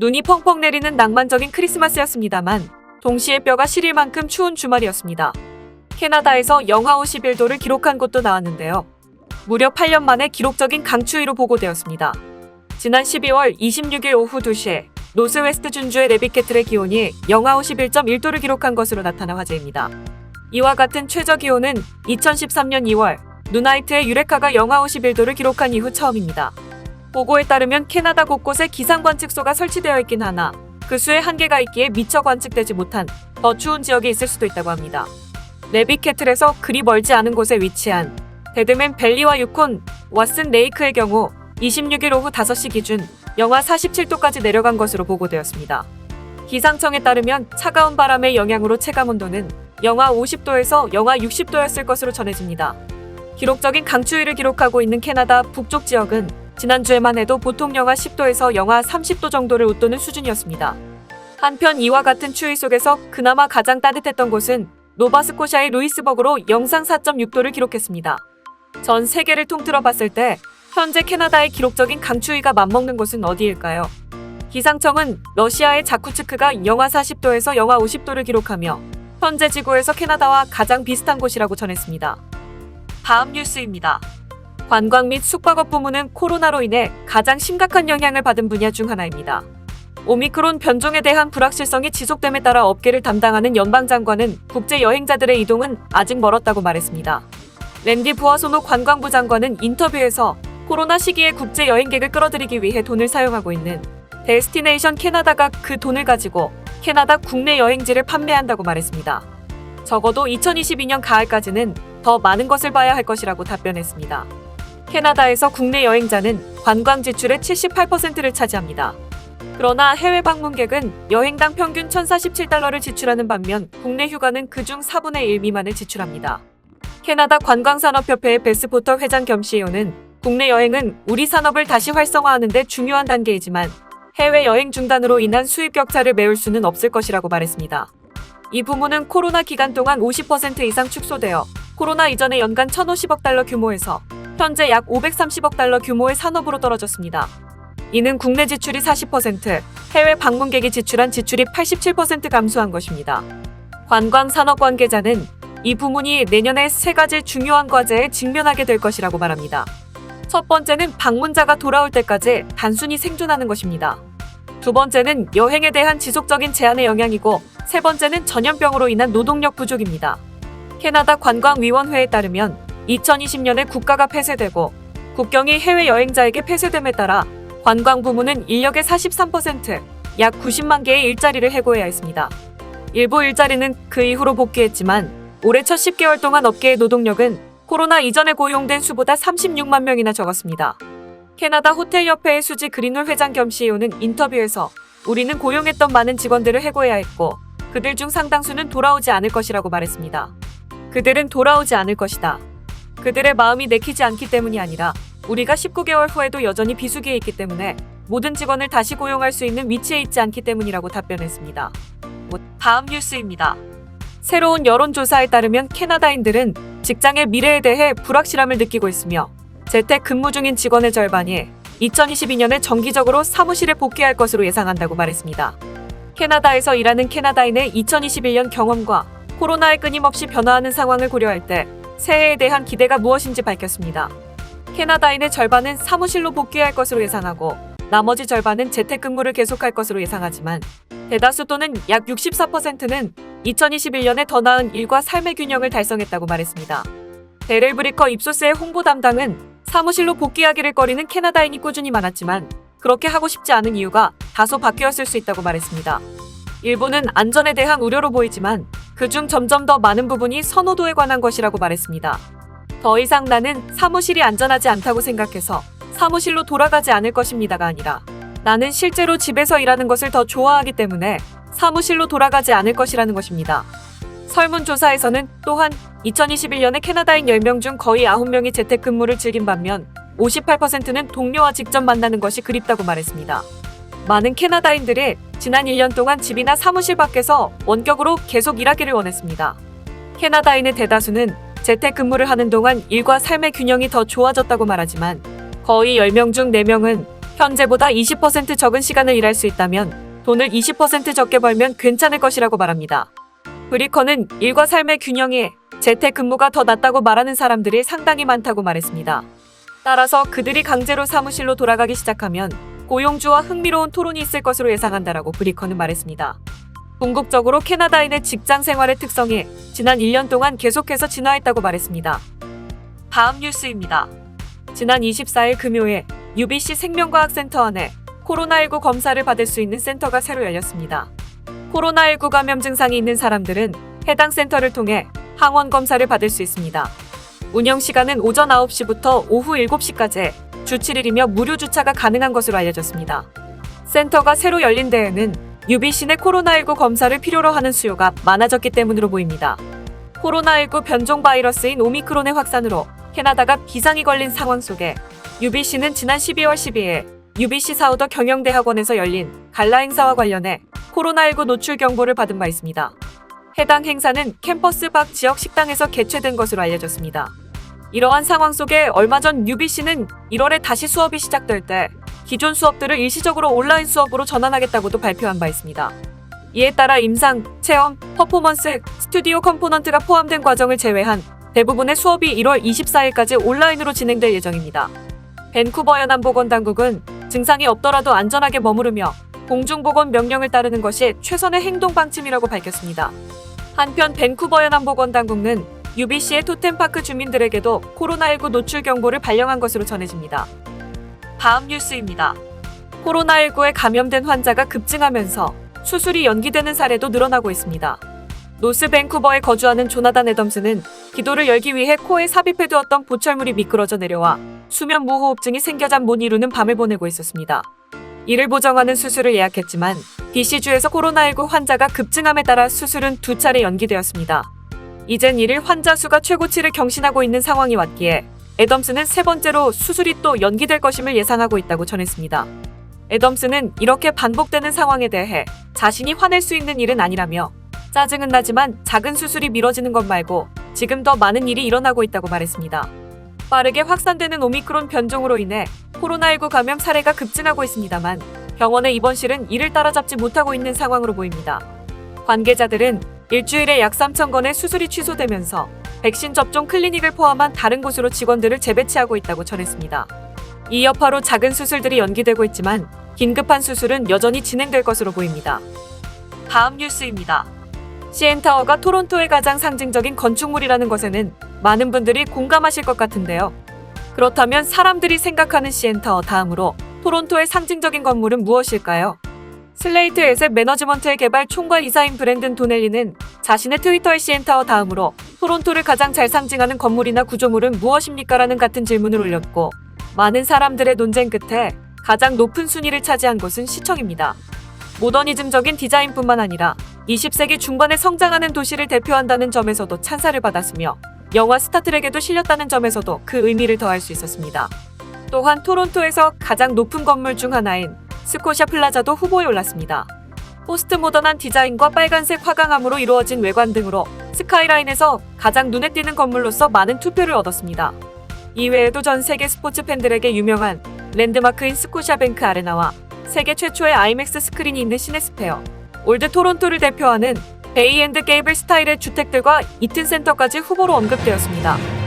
눈이 펑펑 내리는 낭만적인 크리스마스였습니다만 동시에 뼈가 시릴 만큼 추운 주말이었습니다. 캐나다에서 영하 51도를 기록한 곳도 나왔는데요. 무려 8년 만에 기록적인 강추위로 보고되었습니다. 지난 12월 26일 오후 2시에 노스웨스트 준주의 레비캐틀의 기온이 영하 51.1도를 기록한 것으로 나타나 화제입니다. 이와 같은 최저기온은 2013년 2월 누나이트의 유레카가 영하 51도를 기록한 이후 처음입니다. 보고에 따르면 캐나다 곳곳에 기상관측소가 설치되어 있긴 하나 그 수에 한계가 있기에 미처 관측되지 못한 더 추운 지역이 있을 수도 있다고 합니다. 레비캐틀에서 그리 멀지 않은 곳에 위치한 데드맨 밸리와 유콘 왓슨 레이크의 경우 26일 오후 5시 기준 영하 47도까지 내려간 것으로 보고되었습니다. 기상청에 따르면 차가운 바람의 영향으로 체감온도는 영하 50도에서 영하 60도였을 것으로 전해집니다. 기록적인 강추위를 기록하고 있는 캐나다 북쪽 지역은 지난주에만 해도 보통 영하 10도에서 영하 30도 정도를 웃도는 수준이었습니다. 한편 이와 같은 추위 속에서 그나마 가장 따뜻했던 곳은 노바스코샤의 루이스버그로 영상 4.6도를 기록했습니다. 전 세계를 통틀어 봤을 때 현재 캐나다의 기록적인 강추위가 맞먹는 곳은 어디일까요? 기상청은 러시아의 자쿠츠크가 영하 40도에서 영하 50도를 기록하며 현재 지구에서 캐나다와 가장 비슷한 곳이라고 전했습니다. 다음 뉴스입니다. 관광 및 숙박업 부문은 코로나로 인해 가장 심각한 영향을 받은 분야 중 하나입니다. 오미크론 변종에 대한 불확실성이 지속됨에 따라 업계를 담당하는 연방장관은 국제 여행자들의 이동은 아직 멀었다고 말했습니다. 랜디 부아소노 관광부 장관은 인터뷰에서 코로나 시기에 국제 여행객을 끌어들이기 위해 돈을 사용하고 있는 데스티네이션 캐나다가 그 돈을 가지고 캐나다 국내 여행지를 판매한다고 말했습니다. 적어도 2022년 가을까지는 더 많은 것을 봐야 할 것이라고 답변했습니다. 캐나다에서 국내 여행자는 관광 지출의 78%를 차지합니다. 그러나 해외 방문객은 여행당 평균 1,047달러를 지출하는 반면 국내 휴가는 그중 4분의 1 미만을 지출합니다. 캐나다 관광산업협회의 베스 포터 회장 겸 CEO는 국내 여행은 우리 산업을 다시 활성화하는 데 중요한 단계이지만 해외 여행 중단으로 인한 수입 격차를 메울 수는 없을 것이라고 말했습니다. 이 부문은 코로나 기간 동안 50% 이상 축소되어 코로나 이전의 연간 1,050억 달러 규모에서 현재 약 530억 달러 규모의 산업으로 떨어졌습니다. 이는 국내 지출이 40%, 해외 방문객이 지출한 지출이 87% 감소한 것입니다. 관광산업 관계자는 이 부문이 내년에 3가지 중요한 과제에 직면하게 될 것이라고 말합니다. 첫 번째는 방문자가 돌아올 때까지 단순히 생존하는 것입니다. 두 번째는 여행에 대한 지속적인 제한의 영향이고 세 번째는 전염병으로 인한 노동력 부족입니다. 캐나다 관광위원회에 따르면 2020년에 국가가 폐쇄되고 국경이 해외 여행자에게 폐쇄됨에 따라 관광 부문은 인력의 43%, 약 90만 개의 일자리를 해고해야 했습니다. 일부 일자리는 그 이후로 복귀했지만 올해 첫 10개월 동안 업계의 노동력은 코로나 이전에 고용된 수보다 36만 명이나 적었습니다. 캐나다 호텔협회의 수지 그린홀 회장 겸 CEO는 인터뷰에서 우리는 고용했던 많은 직원들을 해고해야 했고 그들 중 상당수는 돌아오지 않을 것이라고 말했습니다. 그들은 돌아오지 않을 것이다. 그들의 마음이 내키지 않기 때문이 아니라 우리가 19개월 후에도 여전히 비수기에 있기 때문에 모든 직원을 다시 고용할 수 있는 위치에 있지 않기 때문이라고 답변했습니다. 다음 뉴스입니다. 새로운 여론조사에 따르면 캐나다인들은 직장의 미래에 대해 불확실함을 느끼고 있으며 재택 근무 중인 직원의 절반이 2022년에 정기적으로 사무실에 복귀할 것으로 예상한다고 말했습니다. 캐나다에서 일하는 캐나다인의 2021년 경험과 코로나에 끊임없이 변화하는 상황을 고려할 때 새해에 대한 기대가 무엇인지 밝혔습니다. 캐나다인의 절반은 사무실로 복귀할 것으로 예상하고 나머지 절반은 재택근무를 계속할 것으로 예상하지만 대다수 또는 약 64%는 2021년에 더 나은 일과 삶의 균형을 달성했다고 말했습니다. 데렐 브리커 입소스의 홍보 담당은 사무실로 복귀하기를 꺼리는 캐나다인이 꾸준히 많았지만 그렇게 하고 싶지 않은 이유가 다소 바뀌었을 수 있다고 말했습니다. 일부는 안전에 대한 우려로 보이지만 그중 점점 더 많은 부분이 선호도에 관한 것이라고 말했습니다. 더 이상 나는 사무실이 안전하지 않다고 생각해서 사무실로 돌아가지 않을 것입니다가 아니라 나는 실제로 집에서 일하는 것을 더 좋아하기 때문에 사무실로 돌아가지 않을 것이라는 것입니다. 설문조사에서는 또한 2021년에 캐나다인 10명 중 거의 9명이 재택근무를 즐긴 반면 58%는 동료와 직접 만나는 것이 그립다고 말했습니다. 많은 캐나다인들이 지난 1년 동안 집이나 사무실 밖에서 원격으로 계속 일하기를 원했습니다. 캐나다인의 대다수는 재택근무를 하는 동안 일과 삶의 균형이 더 좋아졌다고 말하지만 거의 10명 중 4명은 현재보다 20% 적은 시간을 일할 수 있다면 돈을 20% 적게 벌면 괜찮을 것이라고 말합니다. 브리커는 일과 삶의 균형에 재택근무가 더 낫다고 말하는 사람들이 상당히 많다고 말했습니다. 따라서 그들이 강제로 사무실로 돌아가기 시작하면 고용주와 흥미로운 토론이 있을 것으로 예상한다라고 브리커는 말했습니다. 궁극적으로 캐나다인의 직장 생활의 특성이 지난 1년 동안 계속해서 진화했다고 말했습니다. 다음 뉴스입니다. 지난 24일 금요일 UBC 생명과학센터 안에 코로나19 검사를 받을 수 있는 센터가 새로 열렸습니다. 코로나19 감염 증상이 있는 사람들은 해당 센터를 통해 항원 검사를 받을 수 있습니다. 운영 시간은 오전 9시부터 오후 7시까지 주 7일이며 무료 주차가 가능한 것으로 알려졌습니다. 센터가 새로 열린 데에는 UBC 내 코로나19 검사를 필요로 하는 수요가 많아졌기 때문으로 보입니다. 코로나19 변종 바이러스인 오미크론의 확산으로 캐나다가 비상이 걸린 상황 속에 UBC는 지난 12월 12일 UBC 사우더 경영대학원에서 열린 갈라 행사와 관련해 코로나19 노출 경보를 받은 바 있습니다. 해당 행사는 캠퍼스 밖 지역 식당에서 개최된 것으로 알려졌습니다. 이러한 상황 속에 얼마 전 UBC는 1월에 다시 수업이 시작될 때 기존 수업들을 일시적으로 온라인 수업으로 전환하겠다고도 발표한 바 있습니다. 이에 따라 임상, 체험, 퍼포먼스, 스튜디오 컴포넌트가 포함된 과정을 제외한 대부분의 수업이 1월 24일까지 온라인으로 진행될 예정입니다. 밴쿠버 연안보건당국은 증상이 없더라도 안전하게 머무르며 공중보건 명령을 따르는 것이 최선의 행동 방침이라고 밝혔습니다. 한편 밴쿠버 연안보건당국은 UBC의 토템파크 주민들에게도 코로나19 노출 경보를 발령한 것으로 전해집니다. 다음 뉴스입니다. 코로나19에 감염된 환자가 급증하면서 수술이 연기되는 사례도 늘어나고 있습니다. 노스 밴쿠버에 거주하는 조나단 애덤스는 기도를 열기 위해 코에 삽입해두었던 보철물이 미끄러져 내려와 수면 무호흡증이 생겨 잠 못 이루는 밤을 보내고 있었습니다. 이를 보정하는 수술을 예약했지만 BC주에서 코로나19 환자가 급증함에 따라 수술은 2차례 연기되었습니다. 이젠 이를 환자 수가 최고치를 경신하고 있는 상황이 왔기에 애덤스는 세 번째로 수술이 또 연기될 것임을 예상하고 있다고 전했습니다. 애덤스는 이렇게 반복되는 상황에 대해 자신이 화낼 수 있는 일은 아니라며 짜증은 나지만 작은 수술이 미뤄지는 것 말고 지금 더 많은 일이 일어나고 있다고 말했습니다. 빠르게 확산되는 오미크론 변종으로 인해 코로나19 감염 사례가 급증하고 있습니다만 병원의 입원실은 이를 따라잡지 못하고 있는 상황으로 보입니다. 관계자들은 일주일에 약 3,000건의 수술이 취소되면서 백신 접종 클리닉을 포함한 다른 곳으로 직원들을 재배치하고 있다고 전했습니다. 이 여파로 작은 수술들이 연기되고 있지만 긴급한 수술은 여전히 진행될 것으로 보입니다. 다음 뉴스입니다. CN타워가 토론토의 가장 상징적인 건축물이라는 것에는 많은 분들이 공감하실 것 같은데요. 그렇다면 사람들이 생각하는 CN타워 다음으로 토론토의 상징적인 건물은 무엇일까요? 슬레이트 에셋 매너지먼트의 개발 총괄 이사인 브랜든 도넬리는 자신의 트위터에 CN타워 다음으로 토론토를 가장 잘 상징하는 건물이나 구조물은 무엇입니까? 라는 같은 질문을 올렸고 많은 사람들의 논쟁 끝에 가장 높은 순위를 차지한 곳은 시청입니다. 모더니즘적인 디자인뿐만 아니라 20세기 중반에 성장하는 도시를 대표한다는 점에서도 찬사를 받았으며 영화 스타트rek에도 실렸다는 점에서도 그 의미를 더할 수 있었습니다. 또한 토론토에서 가장 높은 건물 중 하나인 스코샤 플라자도 후보에 올랐습니다. 포스트모던한 디자인과 빨간색 화강암으로 이루어진 외관 등으로 스카이라인에서 가장 눈에 띄는 건물로서 많은 투표를 얻었습니다. 이외에도 전 세계 스포츠 팬들에게 유명한 랜드마크인 스코샤뱅크 아레나와 세계 최초의 아이맥스 스크린이 있는 시네스페어, 올드 토론토를 대표하는 베이 앤드 게이블 스타일의 주택들과 이튼 센터까지 후보로 언급되었습니다.